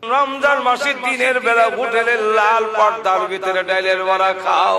রমজান মাসে দিনের বেলা হোটেলের লাল পর্দার ভিতরে ডাইলের বড়া খাও।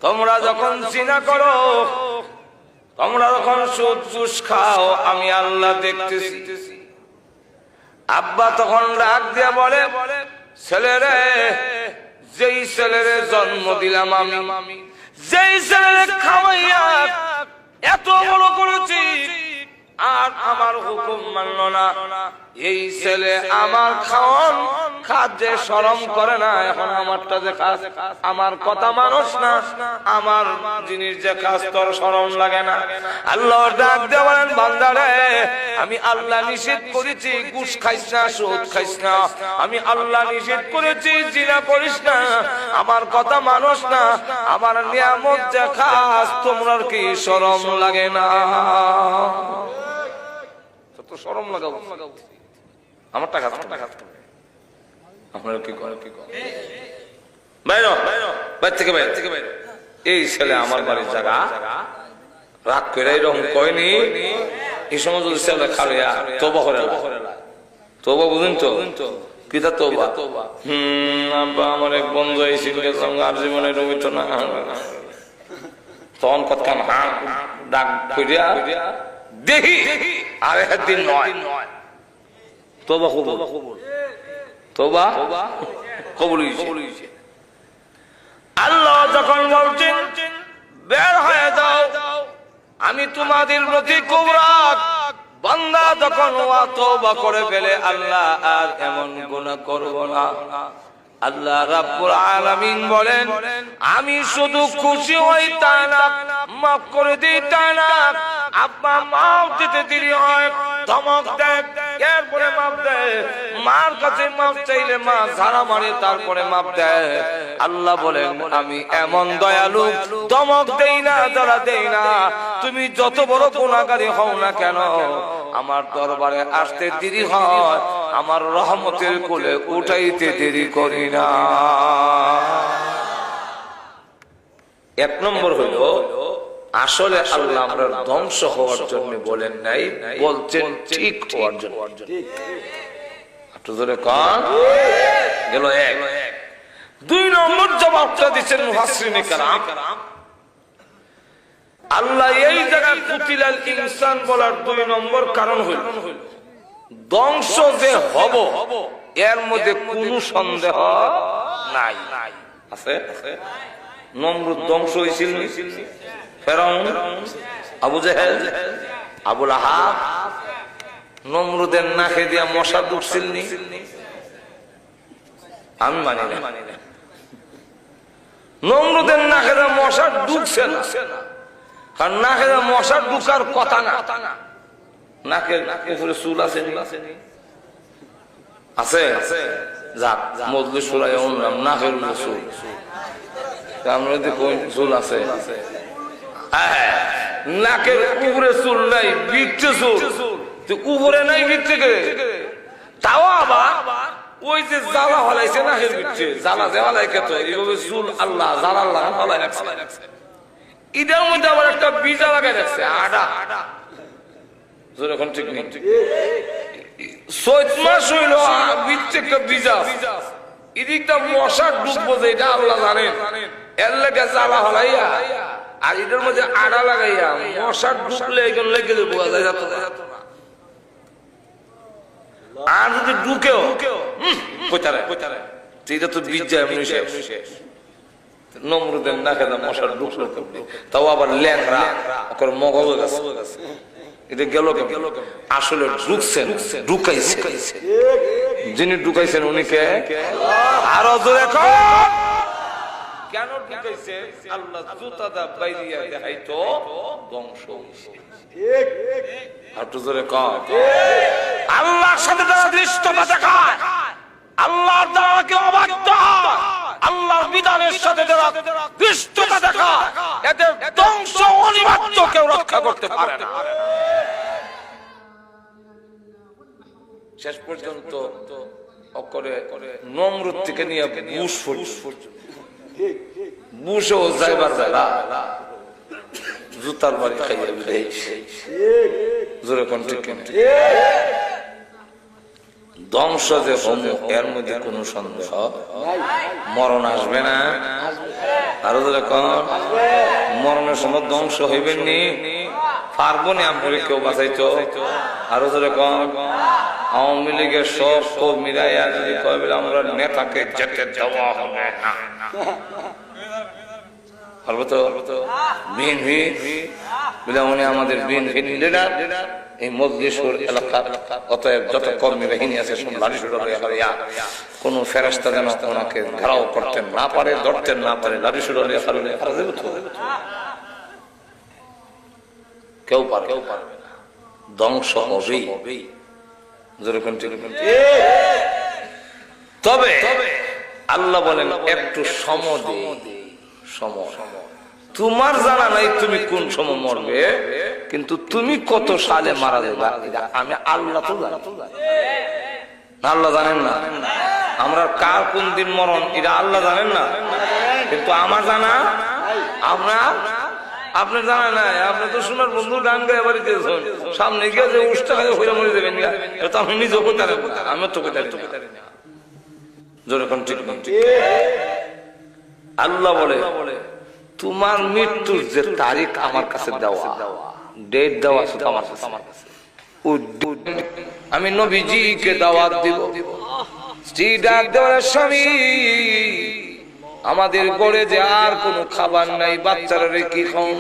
তোমরা যখন জিনা করো, তোমরা যখন সুদ ঘুষ খাও, আমি আল্লাহ দেখতেছি। আব্বা তখন ডাক দিয়া বলে, ছেলেরে, যেই ছেলেরে জন্ম দিলাম আমি, যেই ছেলেরে খাওয়াইয়া এত বড় করেছি, আর আমার হুকুম মানল না, এই ছেলে আমার খাওয়ান খাদ্যে শরম করে না। এখন আমারটা যে কাজ, আমার কথা মানুষ না, আমার জিনিস যে কাজ তোর শরম লাগে না। আল্লাহ ডাক দেওয়ান, বান্দারে, আমি আল্লাহ নিষেধ করেছি ঘুষ খাইস না, সুদ খাইস না। আমি আল্লাহ নিষেধ করেছি জিনা করিস না। আমার কথা মানুষ না, আমার নিয়ামত যে খাস, তোমরা কি শরম লাগে না? তো শরম লাগাবো, আমার টাকা আপনারা কি করে, কি করে বাইরে থেকে বাইরে। এই ছেলে আমার বাড়ির জায়গা রাগ করে এরকম কয়নি। এই সময় যদি ছেলে খাবে তোবা করে, তোবা বুঝুন তো কিতা তোবা। আব্বা আমার এক বন্ধু এসেছিল, আর জীবনে রবিত না, তখন কথা ডাক করিয়া দেখি আর একদিন নয়, তোবা কবুল, তোবা কবুল হইছে। আল্লাহ যখন বলছেন বের হয়ে যাও, আমি তোমাদের প্রতি খুব রাগ। বান্দা যখন তওবা করে ফেলে, আল্লাহ আর এমন গুনাহ করব না। আল্লাহ রাব্বুল আলামিন বলেন, আমি শুধু খুশি হই তা না, মাফ করে দিই তা না। আব্বা মাফ দিতে দেরি হয়, ধমক দেয়, এরপরে মাফ দেয়। মার কাছে মাফ চাইলে মা ঝাড়া মারে, তারপরে মাফ দেয়। আল্লাহ বলেন, আমি এমন দয়ালু, ধমক দেই না, ধরা দেই না। তুমি যত বড় গুনাহগারী হও না কেন, আমার দরবারে আসতে দেরি হয়, আমার রহমতের কোলে উঠাইতে দেরি করি না। এক নম্বর হলো, আসলে আল্লাহ আমরা ধ্বংস হওয়ার জন্য বলেন নাই, বলছেন ঠিক হওয়ার জন্য। একটু ধরে কান গেল এক। দুই নম্বর জবাবটা দিচ্ছেন মুফাসসিরিনে কেরাম। আল্লাহ এই জায়গায় কুতিলাল ইনসান বলার দুই নম্বর কারণ হইল, ধ্বংস যে হব এর মধ্যে কোনো সন্দেহ নাই। আছে নমরুদ ধ্বংস হয়েছিল, ফেরাউন, আবু জেহেল, আবু লাহাব, নমরুদের নাকে দিয়া মশা ঢুকছিল। আমি মানি না, নমরুদের নাকে দিয়া মশা ঢুকছে না, কারণ নাকে দিয়া মশা ঢুকার কথা না। নাকের উপরে চুল আছে, আছে যাক মজলিস সুরায় নাম নাকের উপরে চুল, আমরা যদি চুল আছে। নাকের উপরে চুল নাই, বিচ্ছে চুল উপরে নাই, বিচ্ছে তাও আবার ওই যে জ্বালা হলাইছে নাকের বিচ্ছে, জ্বালা যে হলাই খেত এইভাবে চুল আল্লাহ জ্বালা হলাই রাখছে। ঈদের মধ্যে আবার একটা বীজা লাগাই রাখছে, আডা যখন ঠিক নেই। চৈত মাস হইল, বিচ্ছে একটা বীজা, এদিকটা মশা ডুববো যে এটা আল্লাহ জানেন, এর লেগে জ্বালা হলাইয়া আর এটার মধ্যে আড়া লাগাইয়া মশা ঢুকলে এখন লেগে বোঝা যায় যেত না। আর যদি ঢুকেও এটা তো বীজ যায় এমনি শেষ। নমরুদের নাকে মশা ঢুকলো, তাও আবার ল্যাংরা, ওর মগজ গেছে। এটা গেল আসলে ঢুকছেন, ঢুকাইছে। যিনি ঢুকাইছেন উনি কে? আরো জোরে কেন ঢুকাইছে? আল্লাহ জুতা দা বাইরিয়া দেখাইতো ধ্বংস হইছে। একটু জোরে কর। আল্লাহর সাথে যারা দৃষ্টতা দেখায়, আল্লাহর দ্বারাকে অবাধ্য হয়, আল্লাহর বিধানের সাথে যারা দৃষ্টতা দেখায়, এদের ধ্বংস অনিবার্য, কেউ রক্ষা করতে পারে না। শেষ পর্যন্ত নমরুদ থেকে নিয়ে বুশ পর্যন্ত, বুশও যাইবার বেলা জুতার বাড়ি খাইয়া বিদায়। জোরে কোন ঠিক ধ্বংস যে হম এর মধ্যে কোনো সন্দেহ মরণ আসবে না আরো যখন মরণের সময় ধ্বংস হইবেন নি পারবো নি আপনাকে কেউ বাঁচাইতো আরো যখন আওয়ামী লীগের সব কর্মীরা যদি কবে আমরা নেতাকে যেতে দেওয়া হবে না পারবো তো বিএনপি বলে উনি আমাদের বিএনপি লিডার এই মজলিসুর এলাকার অতএব যত কর্মী বাহিনী আছে কোন ফেরেশতা যেন ওনাকে ঘেরাও করতে না পারে ধরতে না পারে কেউ পারবে না ধ্বংস হবেই তবে আল্লাহ বলেন একটু সময় তোমার জানা নাই তুমি কোন সময় মরবে কিন্তু তুমি কত সালে মারা যাবে আমি আল্লাহ তো জানি আল্লাহ জানেন না আমরা কার কোন দিন মরণ এটা আল্লাহ জানেন না কিন্তু আমার জানা আপনার জানা নাই আপনি তো শোনার বন্ধু গান গায়ে বাড়িতে সামনে গিয়ে যে উষ্টা খাই হয়ে মরে যাবেন এটা আমি নিজেও করতে পারবো আমিও তো করতে পারি না যেরকম ঠিক আল্লাহ বলে তোমার মৃত্যুর যে তারিখ আমার কাছে দেওয়া ডেট দেওয়া আছে আমার কাছে আমি নবীজিকে দাওয়াত দিব স্ত্রী ডাক দেওয়ার স্বামী আমাদের ঘরে যে আর কোনো খাবার নাই বাচ্চারা রে কি খাও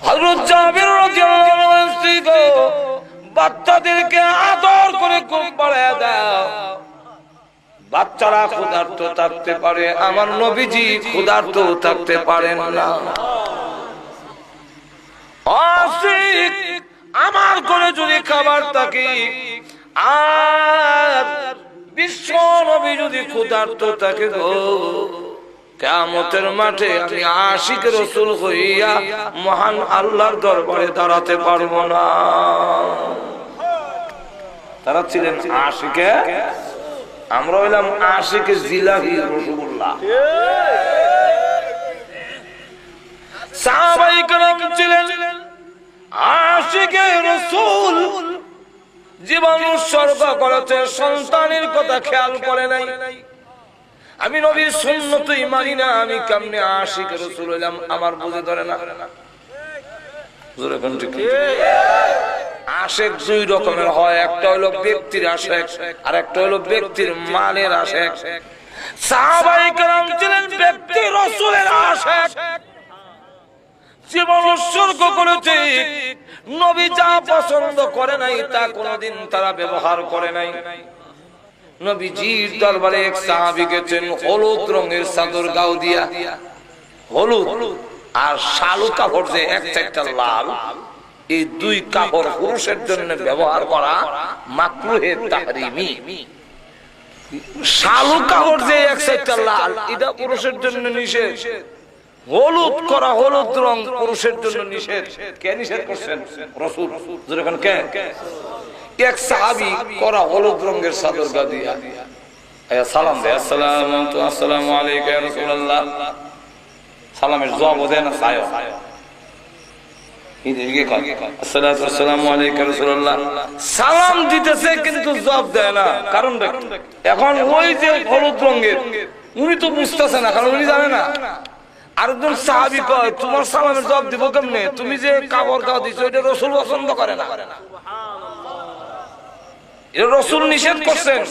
হযরত জাবির রাদিয়াল্লাহু আনহু স্ত্রী গো বাচ্চাদেরকে আদর করে কোপ বাড়ায় দাও বাচ্চারা ক্ষুধার্ত থাকতে পারে আমার নবীজি ক্ষুধার্ত থাকতে পারেন না আমার ঘরে যদি খাবার থাকে আর বিশ্ব নবী যদি ক্ষুধার্ত থাকে গো কিয়ামতের মাঠে আমি আশিক রাসূল হইয়া মহান আল্লাহর দরবারে দাঁড়াতে পারবো না তারা ছিলেন আশিকে আমরা হইলাম আশিকে জিলাহি রাসূলুল্লাহ সাহাবায়ে কেরাম ছিলেন আশিকে রাসূল জীবন উৎসর্গ করেছে সন্তানের কথা খেয়াল করে নাই আমি নবীর সুন্নতই মানি না আমি কেমনে আশিকে রাসূল হইলাম আমার বুঝে ধরে না জোরে কোন ঠিক আশেক দুই রকমের হয় একটা হলো ব্যক্তির আশেক আর একটা হলো ব্যক্তির মালের আশেক সাহাবায়ে কেরাম ছিলেন ব্যক্তি রাসূলের আশেক জীবন উৎসর্গ করেছে নবী যা পছন্দ করে নাই তা কোনদিন তারা ব্যবহার করে নাই নবীজির দরবারে এক সাহাবী গেছেন হলুদ রঙের চাদর গাও দিয়া হলুদ আর শালু কাপড় যে একটা লাল এই দুই কাপড় পুরুষের জন্য ব্যবহার করা মাকরুহে তাহরিমি শালু কাপড় যে একটা লাল এটা পুরুষের জন্য নিষেধ হলুদ করা হলুদ রং পুরুষের জন্য নিষেধ কে নিষেধ করছেন রাসূল যখন কে এক সাহাবী করা হলুদ রঙের চাদর গা দিয়া আয়া সালাম দেয় আসসালামু আলাইকা ইয়া রাসূলুল্লাহ সালামের জবাব দেন না সায় সালাম দিতেছে কিন্তু জবাব দেয় না কারণ এখন ওই যে হলুদ রঙের উনি তো বুঝতেছে না কারণ উনি জানে না আরেকজন সাহাবী কয় তোমার সালামের জবাব দিব কেমনে তুমি যে কাপড় গাও দিছো এটা রাসূল পছন্দ করে না এটা রাসূল নিষেধ করছেন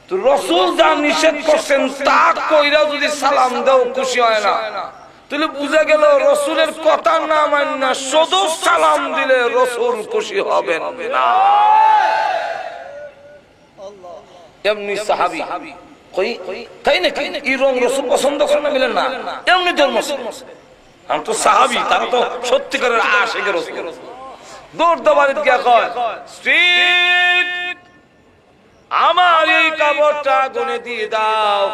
তো রাসূল যা নিষেধ করছেন তা কইরা যদি সালাম দাও খুশি হয় না তাহলে বুঝা গেল রাসূলের কথা না মাননা শুধু সালাম দিলে রাসূল খুশি হবেন না এমনি সাহাবী কই তাই নাকি এই রং রাসূল পছন্দ করেন না মিলেন না এমনি ধর্ম আমি তো সাহাবী তারা তো সত্যিকারের আশিক রাসূল দৌড় দাবারিত গিয়া কয় স্ট্রিক আমার এই কাপড়টা আগুনে দিয়ে দাও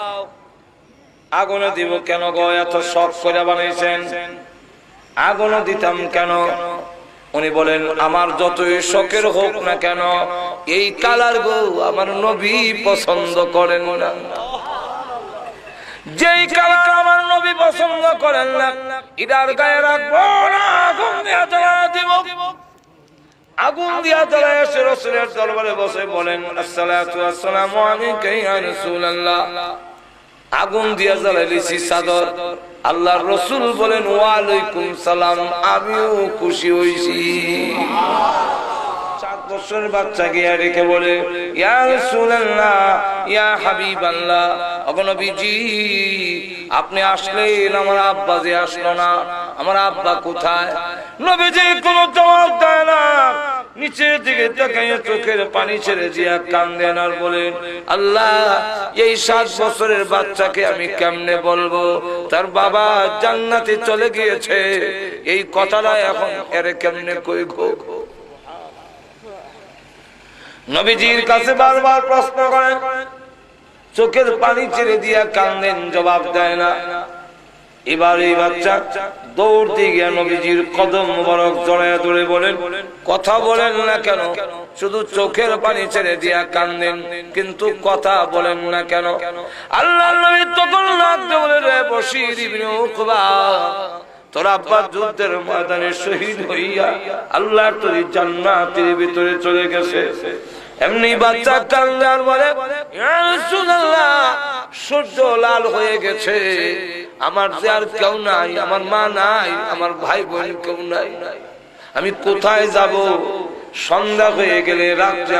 আগুনে দিব কেন গো এত শখ করে বানাইছেন আগুনে দিতাম কেন উনি বলেন আমার যতই শখের হোক না কেন এই কালার গো আমার নবী পছন্দ করেন না যেই কালার আমার নবী পছন্দ করেন না এটার গায়ে রাখবো না আগুন দিয়ে জ্বালা দিব আগুন দিয়া জ্বালায় এসে রাসূলের দরবারে বসে বলেন আসসালাতু আসসালামু আলাইকা ইয়া রাসূলুল্লাহ। আগুন দিয়া জ্বালাইছি চাদর, আল্লাহর রাসূল বলেন ওয়া আলাইকুম সালাম, আমিও খুশি হইছি। 7 বছরের বাচ্চা গিয়া রেখে বলে ইয়া রাসূলুল্লাহ ইয়া হাবিবাল্লাহ, ওগো নবীজি আপনি আসলেন, আমার আব্বা যে আসলো না, আমার আব্বা কোথায়? নবীজি কোনো জবাব দেয় না, নিচের দিকে তাকাইয়া চোখের পানি ছেড়ে দিয়া কান্দেন আর বলেন আল্লাহ এই 7 বছরের বাচ্চাকে আমি কেমনে বলবো তার বাবা জান্নাতে চলে গিয়েছে, এই কথাটা এখন এর কেমনে কইবো? নবীজির কাছে বারবার প্রশ্ন করেন, চোখের পানি ছেড়ে দিয়া কান্দেন, জবাব দেয় না। এবার এই বাচ্চা দৌড় দিয়ে গিয়া নবীজির কদম মোবারক জড়াইয়া ধরে বলেন কথা বলেন না কেন? শুধু চোখের পানি ছেড়ে দিয়া কান্দেন কিন্তু কথা বলেন না কেন? আল্লাহর নবী তখন লাগতে বলে রে বশীর ইবনে উকবা, তোর আব্বা যুদ্ধের ময়দানে শহীদ হইয়া আল্লাহর তৈরি জান্নাতের ভিতরে চলে গেছে। এমনি বাচ্চা কান্দার বলে ইয়া রাসূলুল্লাহ সূর্য লাল হয়ে গেছে, আমার যে আর কেউ নাই, আমার মা নাই, আমার ভাই বোন কেউ নাই, আমি কোথায় যাব? সন্ধ্যা হয়ে গেলে রাত্রে